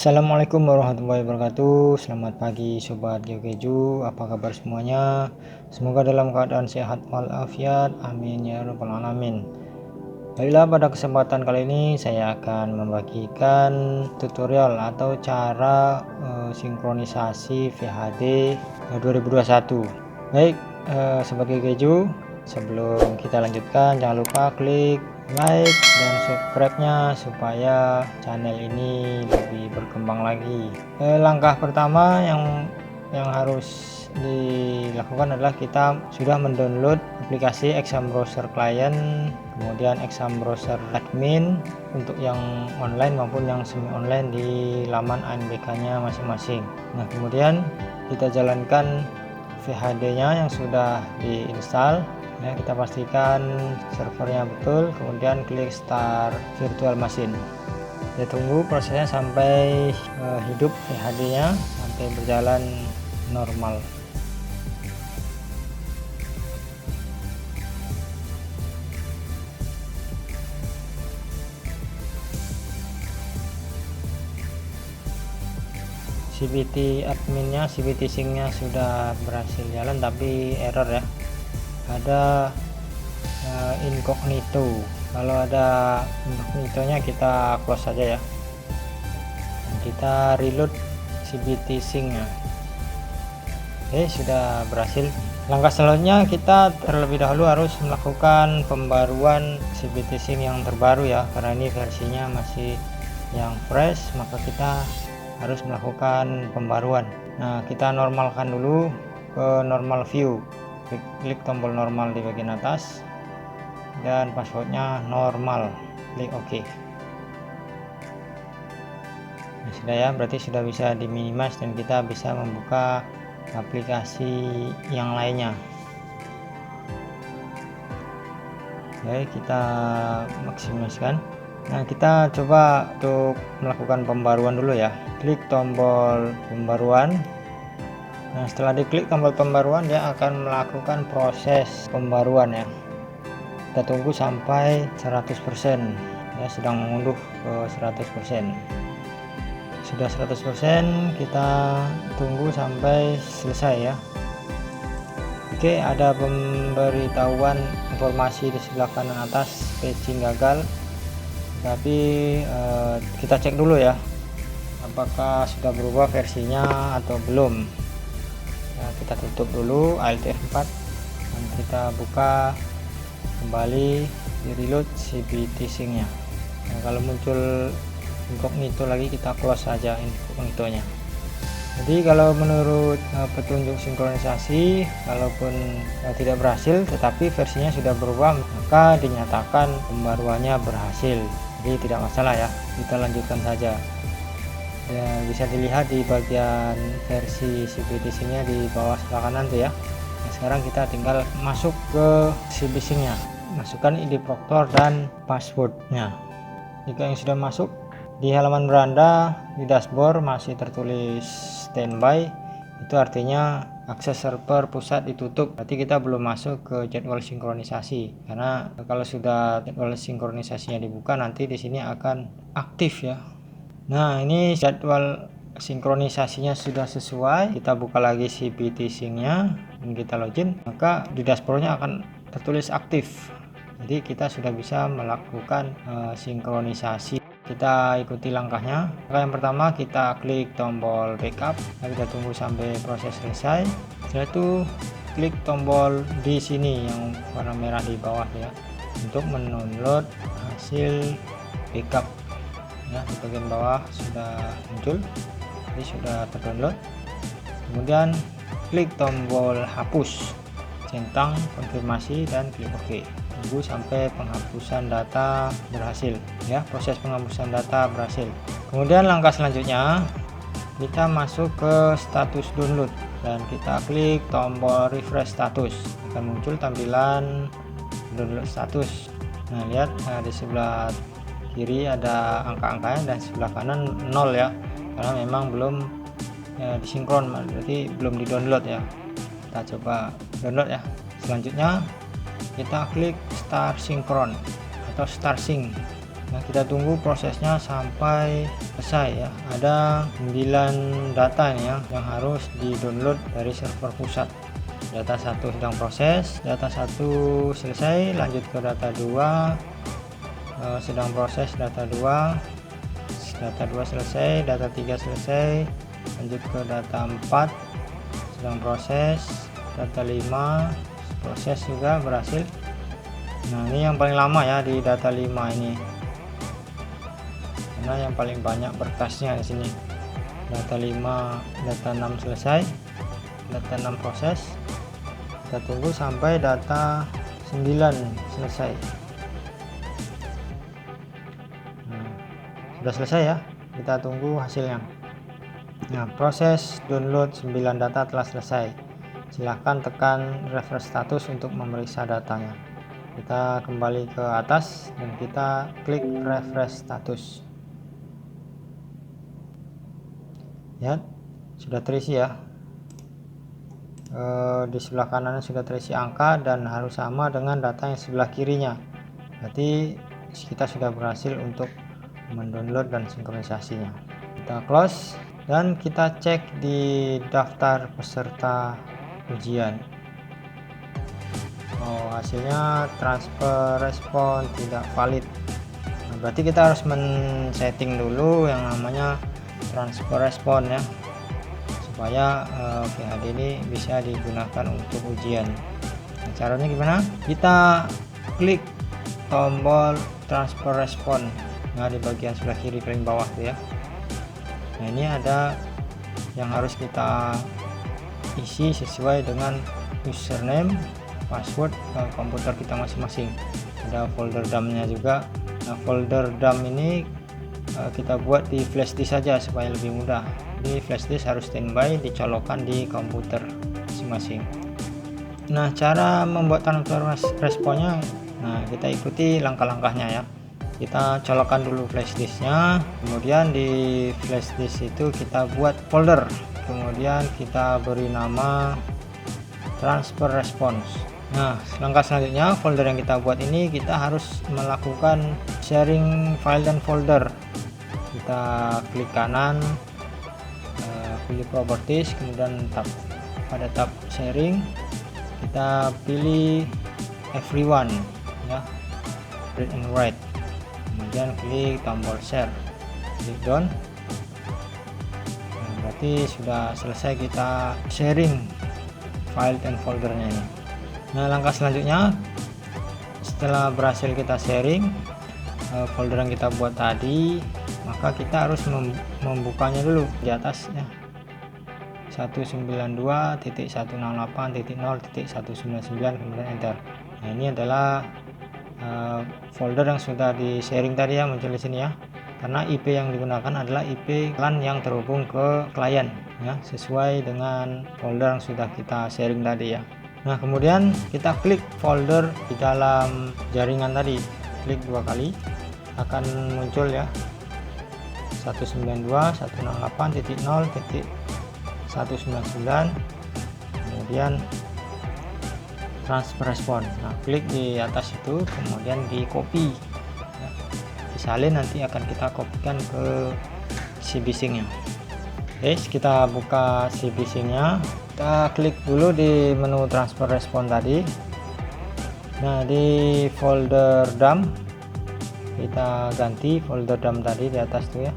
Assalamualaikum warahmatullahi wabarakatuh. Selamat pagi Sobat GeoKeju, apa kabar semuanya? Semoga dalam keadaan sehat walafiat, amin ya rabbal alamin. Baiklah, pada kesempatan kali ini saya akan membagikan tutorial atau cara sinkronisasi VHD 2021. Baik, Sobat GeoKeju, sebelum kita lanjutkan jangan lupa klik like dan subscribe-nya supaya channel ini lebih berkembang lagi. Langkah pertama yang harus dilakukan adalah kita sudah mendownload aplikasi Exam Browser Client, kemudian Exam Browser Admin untuk yang online maupun yang semi online di laman ANBK-nya masing-masing. Nah, kemudian kita jalankan VHD-nya yang sudah diinstal. Ya, kita pastikan servernya betul, kemudian klik start virtual machine. Kita tunggu prosesnya sampai hidup VHD-nya, sampai berjalan normal. CBT adminnya, CBT syncnya sudah berhasil jalan, tapi error ya, ada incognito. Kalau ada incognitonya kita close saja ya, dan kita reload CBT syncnya. Oke, sudah berhasil. Langkah selanjutnya kita terlebih dahulu harus melakukan pembaruan CBT sync yang terbaru ya, karena ini versinya masih yang fresh, maka kita harus melakukan pembaruan. Nah, kita normalkan dulu ke normal view. Klik tombol normal di bagian atas dan passwordnya normal, klik OK. Nah, sudah ya, berarti sudah bisa diminimize dan kita bisa membuka aplikasi yang lainnya. Baik, kita maksimalkan. Nah, kita coba untuk melakukan pembaruan dulu ya. Klik tombol pembaruan. Nah, setelah diklik tombol pembaruan, dia akan melakukan proses pembaruan ya. Kita tunggu sampai 100%. Ya, sedang mengunduh ke 100%. Sudah 100%, kita tunggu sampai selesai ya. Oke, ada pemberitahuan informasi di sebelah kanan atas, paging gagal. Tapi kita cek dulu ya, apakah sudah berubah versinya atau belum. Nah, kita tutup dulu Alt F4 dan kita buka kembali, di reload CBT syncnya. Nah, kalau muncul incognito lagi, kita close saja incognitonya. Jadi kalau menurut petunjuk sinkronisasi, kalaupun tidak berhasil tetapi versinya sudah berubah, maka dinyatakan pembaruannya berhasil. Jadi tidak masalah ya, kita lanjutkan saja. Ya, bisa dilihat di bagian versi CBT syncnya di bawah sebelah kanan tuh ya. Nah, sekarang kita tinggal masuk ke CBT syncnya, masukkan ID Proctor dan passwordnya. Jika yang sudah masuk, di halaman beranda di dashboard masih tertulis standby, itu artinya akses server pusat ditutup. Berarti kita belum masuk ke jadwal sinkronisasi, karena kalau sudah jadwal sinkronisasinya dibuka, nanti di sini akan aktif ya. Nah, ini jadwal sinkronisasinya sudah sesuai. Kita buka lagi CBT syncnya dan kita login, maka di dashboardnya akan tertulis aktif. Jadi kita sudah bisa melakukan sinkronisasi. Kita ikuti langkahnya. Langkah yang pertama, kita klik tombol backup, lalu kita tunggu sampai proses selesai. Setelah itu klik tombol di sini yang warna merah di bawah ya, untuk mendownload hasil backup ya. Di bagian bawah sudah muncul, jadi sudah terdownload. Kemudian klik tombol hapus, centang konfirmasi dan klik OK. Tunggu sampai penghapusan data berhasil ya. Proses penghapusan data berhasil. Kemudian langkah selanjutnya, kita masuk ke status download dan kita klik tombol refresh status. Akan muncul tampilan download status. Nah, lihat di sebelah kiri ada angka-angkanya dan sebelah kanan 0 ya, karena memang belum disinkron, berarti belum di download ya. Kita coba download ya. Selanjutnya kita klik start synchron atau start sync. Nah, kita tunggu prosesnya sampai selesai ya. Ada 9 data ini ya yang harus di-download dari server pusat. Data 1 sedang proses, data 1 selesai, lanjut ke data 2, sedang proses data 2, data 2 selesai, data 3 selesai, lanjut ke data 4, sedang proses, data 5 proses juga berhasil. Nah, ini yang paling lama ya di data 5 ini, karena yang paling banyak berkasnya di sini. Data 5, data 6 selesai, data 6 proses. Kita tunggu sampai data 9 selesai. Nah, sudah selesai ya, kita tunggu hasilnya. Nah, proses download 9 data telah selesai. Silahkan tekan refresh status untuk memeriksa datanya. Kita kembali ke atas dan kita klik refresh status. Ya, sudah terisi ya. Di sebelah kanan sudah terisi angka dan harus sama dengan data yang sebelah kirinya. Berarti kita sudah berhasil untuk mendownload dan sinkronisasinya. Kita close dan kita cek di daftar peserta ujian. Oh, hasilnya transfer respon tidak valid. Nah, berarti kita harus men-setting dulu yang namanya transfer respon ya, supaya PHD ini bisa digunakan untuk ujian. Nah, caranya gimana? Kita klik tombol transfer respon, nah di bagian sebelah kiri paling bawah tuh ya. Nah, ini ada yang harus kita isi sesuai dengan username, password komputer kita masing-masing. Ada folder dump-nya juga. Nah, folder dump ini kita buat di flash disk saja supaya lebih mudah. Di flash disk harus standby, dicolokkan di komputer masing-masing. Nah, cara membuat transfer responnya, nah kita ikuti langkah-langkahnya ya. Kita colokkan dulu flash disknya, kemudian di flash disk itu kita buat folder, kemudian kita beri nama transfer response. Nah, langkah selanjutnya folder yang kita buat ini kita harus melakukan sharing file dan folder. Kita klik kanan, pilih properties, kemudian pada tab sharing kita pilih everyone ya, read and write, kemudian klik tombol share, klik done. Nah, berarti sudah selesai kita sharing file dan foldernya ini. Nah, langkah selanjutnya setelah berhasil kita sharing folder yang kita buat tadi, maka kita harus membukanya dulu di atas ya, 192.168.0.199, kemudian enter. Nah, ini adalah folder yang sudah di sharing tadi ya, muncul di sini ya, karena IP yang digunakan adalah IP LAN yang terhubung ke klien ya, sesuai dengan folder yang sudah kita sharing tadi ya. Nah, kemudian kita klik folder di dalam jaringan tadi, klik 2 kali, akan muncul ya 192.168.0.199, kemudian transfer respon. Nah, klik di atas itu, kemudian di copy ya, disalin, nanti akan kita kopikan ke si bisingnya. Oke, kita buka si bisingnya, kita klik dulu di menu transfer respon tadi. Nah, di folder dump kita ganti folder dump tadi di atas tuh ya,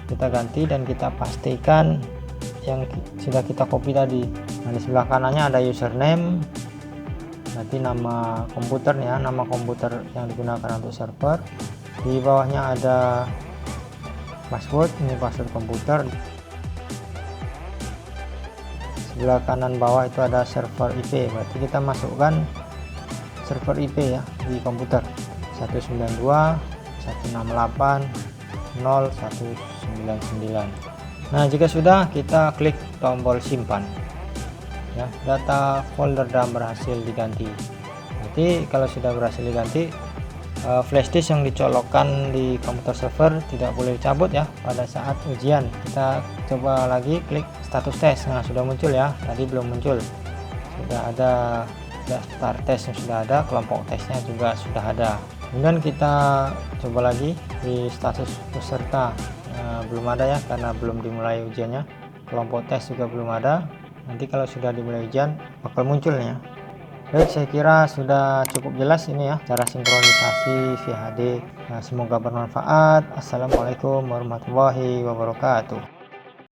kita ganti dan kita pastikan yang sudah kita copy tadi. Nah, di sebelah kanannya ada username, berarti nama komputernya, nama komputer yang digunakan untuk server. Di bawahnya ada password, ini password komputer. Sebelah kanan bawah itu ada server IP, berarti kita masukkan server IP ya di komputer 192.168.0.199. Nah, jika sudah, kita klik tombol simpan ya, data folder dump berhasil diganti. Berarti kalau sudah berhasil diganti, flash disk yang dicolokkan di komputer server tidak boleh dicabut ya pada saat ujian. Kita coba lagi klik status tes. Nah, sudah muncul ya, tadi belum muncul. Sudah ada daftar tes yang sudah ada, kelompok tesnya juga sudah ada. Kemudian kita coba lagi di status peserta, belum ada ya karena belum dimulai ujiannya. Kelompok tes juga belum ada. Nanti kalau sudah dimulai ujian bakal muncul ya. Baik, saya kira sudah cukup jelas ini ya cara sinkronisasi VHD. Semoga bermanfaat. Assalamualaikum warahmatullahi wabarakatuh.